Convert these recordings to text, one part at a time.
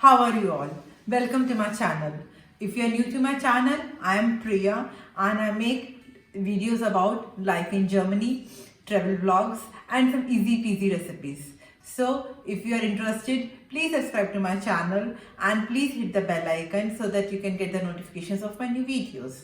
How are you all? Welcome to my channel. If you are new to my channel, I am Priya and I make videos about life in Germany, travel vlogs and some easy peasy recipes. So if you are interested, please subscribe to my channel and please hit the bell icon so that you can get the notifications of my new videos.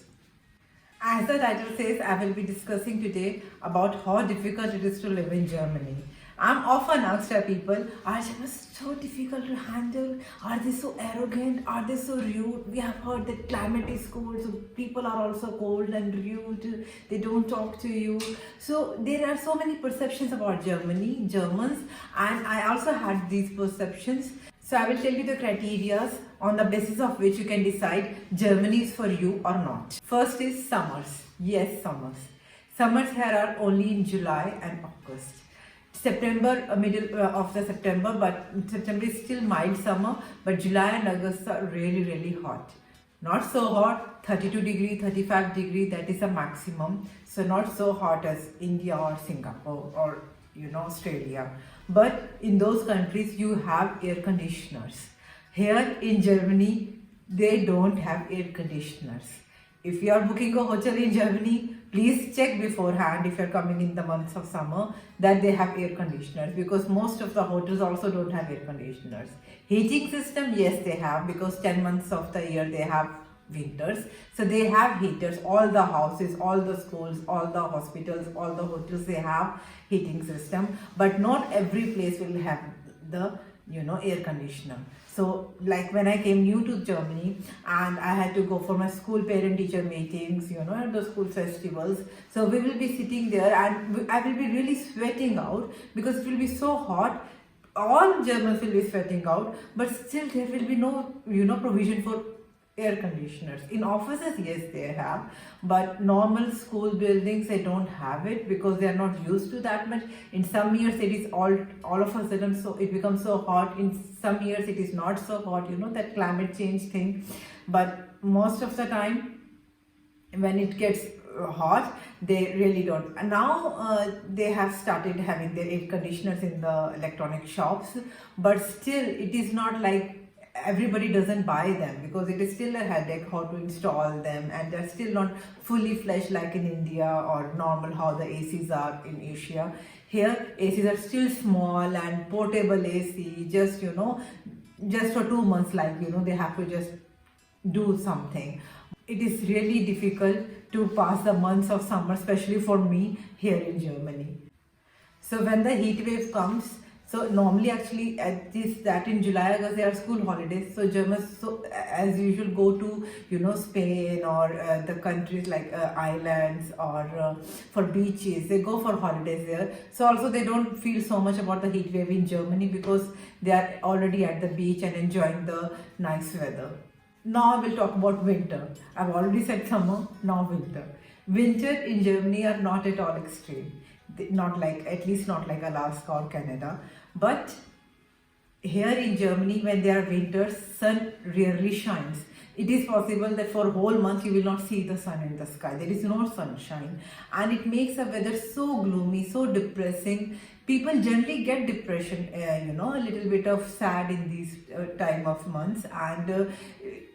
As the title says, I will be discussing today about how difficult it is to live in Germany. I'm often asked by people, are Germans so difficult to handle? Are they so arrogant? Are they so rude? We have heard that climate is cold, so people are also cold and rude. They don't talk to you. So there are so many perceptions about Germany, Germans, and I also had these perceptions. So I will tell you the criteria on the basis of which you can decide Germany is for you or not. First is summers. Yes, summers. Summers here are only in July and August. September, middle of the September, but September is still mild summer, but July and August are really hot. Not so hot, 32 degree, 35 degree, that is a maximum. So not so hot as India or Singapore or Australia. But in those countries you have air conditioners. Here in Germany, they don't have air conditioners. If you are booking a hotel in Germany, please check beforehand if you are coming in the months of summer that they have air conditioners, because most of the hotels also don't have air conditioners. Heating system, yes, they have, because 10 months of the year they have winters. So they have heaters, all the houses, all the schools, all the hospitals, all the hotels, they have heating system. But not every place will have the air conditioner. So like when I came new to Germany and I had to go for my school parent teacher meetings, at the school festivals. So we will be sitting there and I will be really sweating out because it will be so hot. All Germans will be sweating out, but still there will be no, provision for air conditioners. In offices, yes, they have, but normal school buildings, they don't have it because they are not used to that much. In some years it is all of a sudden, so it becomes so hot. In some years it is not so hot, that climate change thing. But most of the time when it gets hot, they really don't. And now they have started having their air conditioners in the electronic shops, but still it is not like everybody doesn't buy them, because it is still a headache how to install them, and they're still not fully fledged like in India or normal how the ACs are in Asia. Here ACs are still small and portable AC, just just for 2 months, like they have to just do something. It is really difficult to pass the months of summer, especially for me here in Germany. So when the heat wave comes, so normally actually that in July, August there are school holidays. So Germans, so as usual, go to Spain or the countries like islands or for beaches. They go for holidays there. So also they don't feel so much about the heat wave in Germany because they are already at the beach and enjoying the nice weather. Now I will talk about winter. I've already said summer, now winter. Winter in Germany are not at all extreme. Not like, at least not like Alaska or Canada. But here in Germany, when there are winters, sun rarely shines. It is possible that for a whole month you will not see the sun in the sky. There is no sunshine, and it makes the weather so gloomy, so depressing. People generally get depression, a little bit of sad in these time of months, and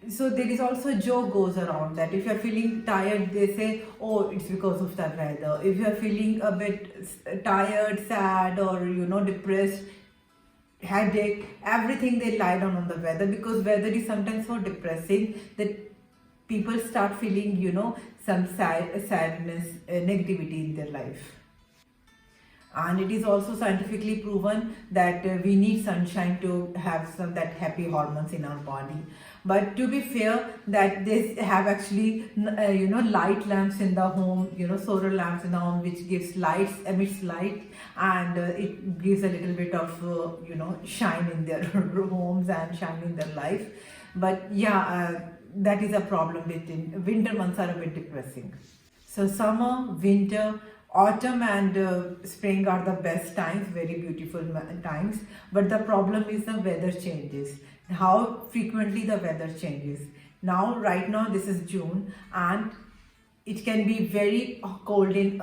so there is also a joke goes around that if you are feeling tired, they say, oh, it's because of the weather. If you are feeling a bit tired, sad, or depressed, headache, everything they lie down on the weather, because weather is sometimes so depressing that people start feeling some sadness, negativity in their life. And it is also scientifically proven that we need sunshine to have some that happy hormones in our body. But to be fair, that they have actually light lamps in the home, solar lamps in the home, which gives lights, emits light, and it gives a little bit of shine in their homes and shine in their life. But yeah, that is a problem. Between winter months are a bit depressing. So summer, winter, autumn and spring are the best times, very beautiful times. But the problem is the weather changes. How frequently the weather changes. Now, right now, this is June, and it can be very cold in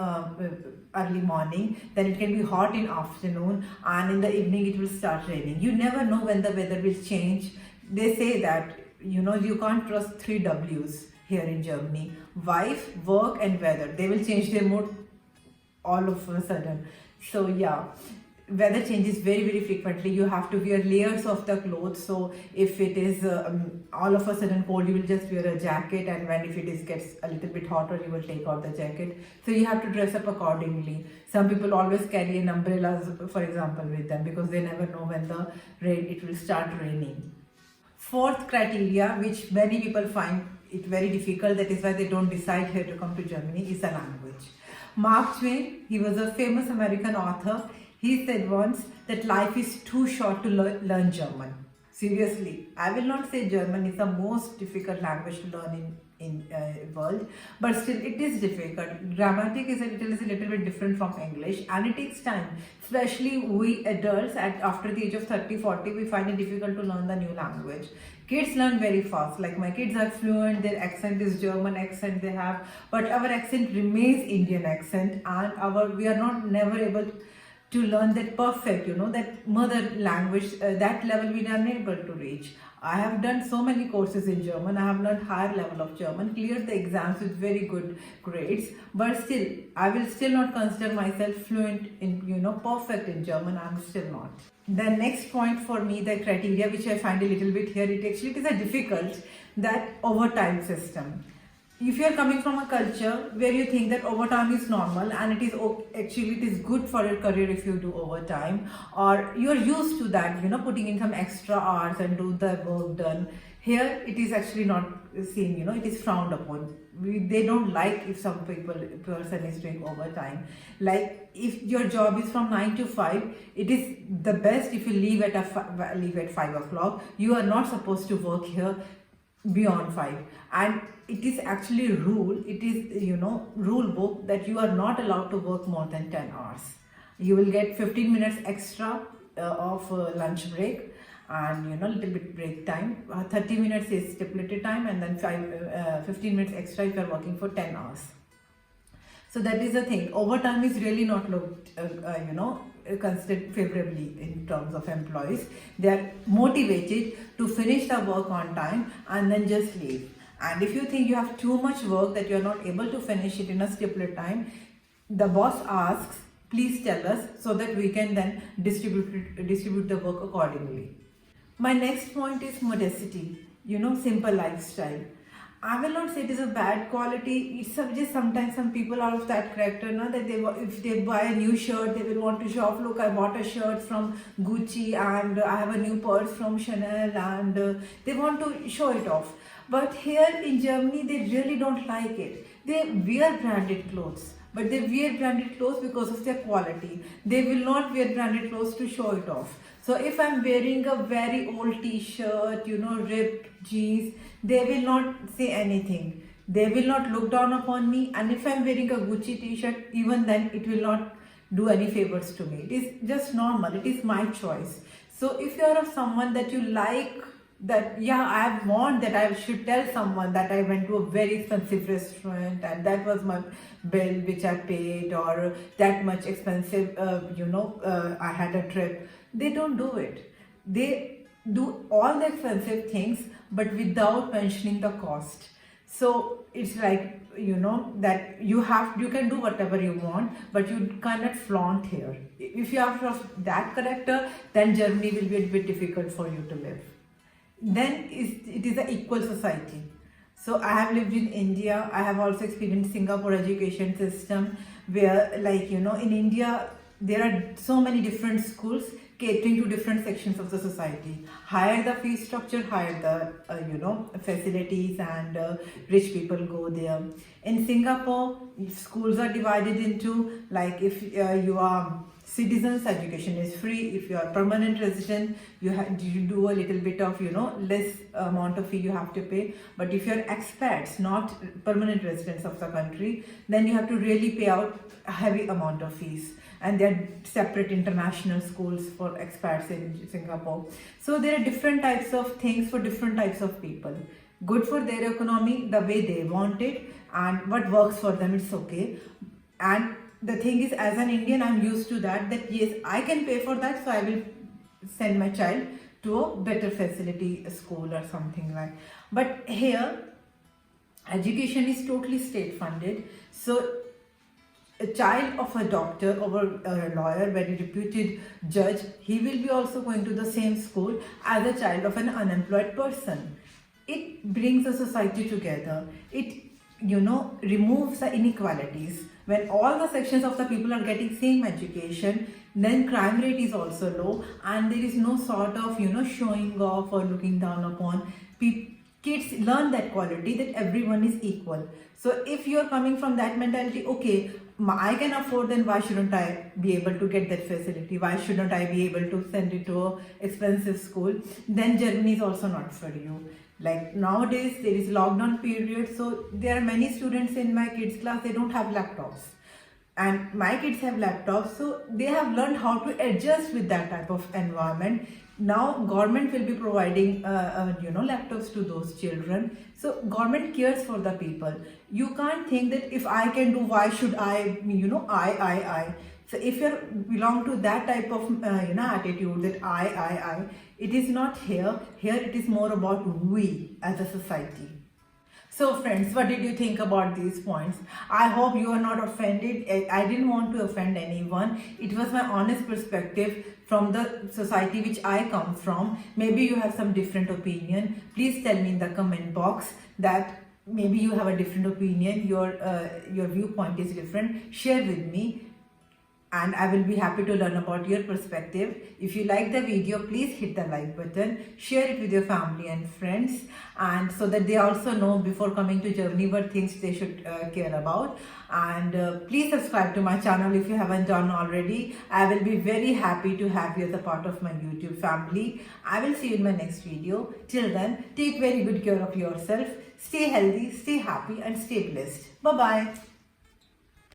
early morning, then it can be hot in afternoon, and in the evening it will start raining. You never know when the weather will change. they say that you can't trust three W's here in Germany: wife, work, and weather. They will change their mood all of a sudden. So yeah, weather changes very frequently. You have to wear layers of the clothes. So if it is all of a sudden cold, you will just wear a jacket, and when if it is gets a little bit hotter, you will take out the jacket. So you have to dress up accordingly. Some people always carry an umbrellas, for example, with them, because they never know when the rain it will start raining. Fourth criteria, which many people find it very difficult, that is why they don't decide here to come to Germany, is the language. Mark Twain, he was a famous American author. He said once that life is too short to learn German. Seriously, I will not say German is the most difficult language to learn in world, but still it is difficult. Grammatic is a little bit different from English, and it takes time. Especially we adults after the age of 30-40, we find it difficult to learn the new language. Kids learn very fast. Like my kids are fluent, their accent is German accent they have, but our accent remains Indian accent, and we are not never able to learn that perfect, that mother language, that level we are unable to reach. I have done so many courses in German. I have learned higher level of German, cleared the exams with very good grades, but still, I will still not consider myself fluent in, perfect in German. I'm still not. The next point for me, the criteria which I find a little bit here, it is a difficult, that overtime system. If you are coming from a culture where you think that overtime is normal and it is good for your career if you do overtime, or you are used to that, putting in some extra hours and do the work done. Here it is actually not seen, it is frowned upon. They don't like if some person is doing overtime. Like if your job is from 9 to 5, it is the best if you leave at 5 o'clock. You are not supposed to work here beyond 5, and it is actually rule, it is rule book that you are not allowed to work more than 10 hours. You will get 15 minutes extra of lunch break, and little bit break time. 30 minutes is stipulated time, and then 15 minutes extra if you are working for 10 hours. So that is the thing. Overtime is really not looked considered favorably in terms of employees. They are motivated to finish the work on time and then just leave. And if you think you have too much work that you are not able to finish it in a stipulated time, the boss asks, please tell us, so that we can then distribute the work accordingly. My next point is modesty, simple lifestyle. I will not say it is a bad quality. It's just sometimes some people are of that character, that if they buy a new shirt, they will want to show off. Look, I bought a shirt from Gucci, and I have a new purse from Chanel, and they want to show it off. But here in Germany, they really don't like it. They wear branded clothes, but they wear branded clothes because of their quality. They will not wear branded clothes to show it off. So if I'm wearing a very old t-shirt, ripped jeans, they will not say anything. They will not look down upon me. And if I'm wearing a Gucci t-shirt, even then it will not do any favors to me. It is just normal. It is my choice. So if you are of someone that you like, that I want that I should tell someone that I went to a very expensive restaurant and that was my bill which I paid, or that much expensive I had a trip. They don't do it. They do all the expensive things but without mentioning the cost. So it's like that you can do whatever you want, but you cannot flaunt here. If you are of that character, then Germany will be a bit difficult for you to live. Then it is an equal society. So I have lived in India. I have also experienced Singapore education system, where in India there are so many different schools catering to different sections of the society. Higher the fee structure, higher the facilities, and rich people go there. In Singapore, schools are divided into, if you are citizens, education is free. If you are permanent resident, you do a little bit of less amount of fee you have to pay. But if you are expats, not permanent residents of the country, then you have to really pay out a heavy amount of fees. And there are separate international schools for expats in Singapore. So there are different types of things for different types of people. Good for their economy, the way they want it, and what works for them, it's okay. And the thing is, as an Indian, I'm used to that yes, I can pay for that, so I will send my child to a better facility school or something like. But here, education is totally state funded. So a child of a doctor or a lawyer, very reputed judge, he will be also going to the same school as a child of an unemployed person. It brings a society together. It, removes the inequalities. When all the sections of the people are getting same education, then crime rate is also low, and there is no sort of, showing off or looking down upon people. Kids learn that quality that everyone is equal. So if you're coming from that mentality, okay, I can afford, then why shouldn't I be able to get that facility? Why shouldn't I be able to send it to an expensive school? Then Germany is also not for you. Like nowadays, there is lockdown period, so there are many students in my kids' class, they don't have laptops. And my kids have laptops, so they have learned how to adjust with that type of environment. Now government will be providing laptops to those children. So government cares for the people. You can't think that if I can do, why should I, I. So if you belong to that type of attitude that I, it is not here. Here it is more about we as a society. So friends, what did you think about these points? I hope you are not offended. I didn't want to offend anyone. It was my honest perspective from the society which I come from. Maybe you have some different opinion. Please tell me in the comment box that maybe you have a different opinion. Your viewpoint is different. Share with me, and I will be happy to learn about your perspective. If you like the video, please hit the like button, share it with your family and friends, and so that they also know before coming to Germany what things they should care about. And please subscribe to my channel if you haven't done already. I will be very happy to have you as a part of my YouTube family. I will see you in my next video. Till then, take very good care of yourself. Stay healthy, stay happy, and stay blessed. Bye-bye.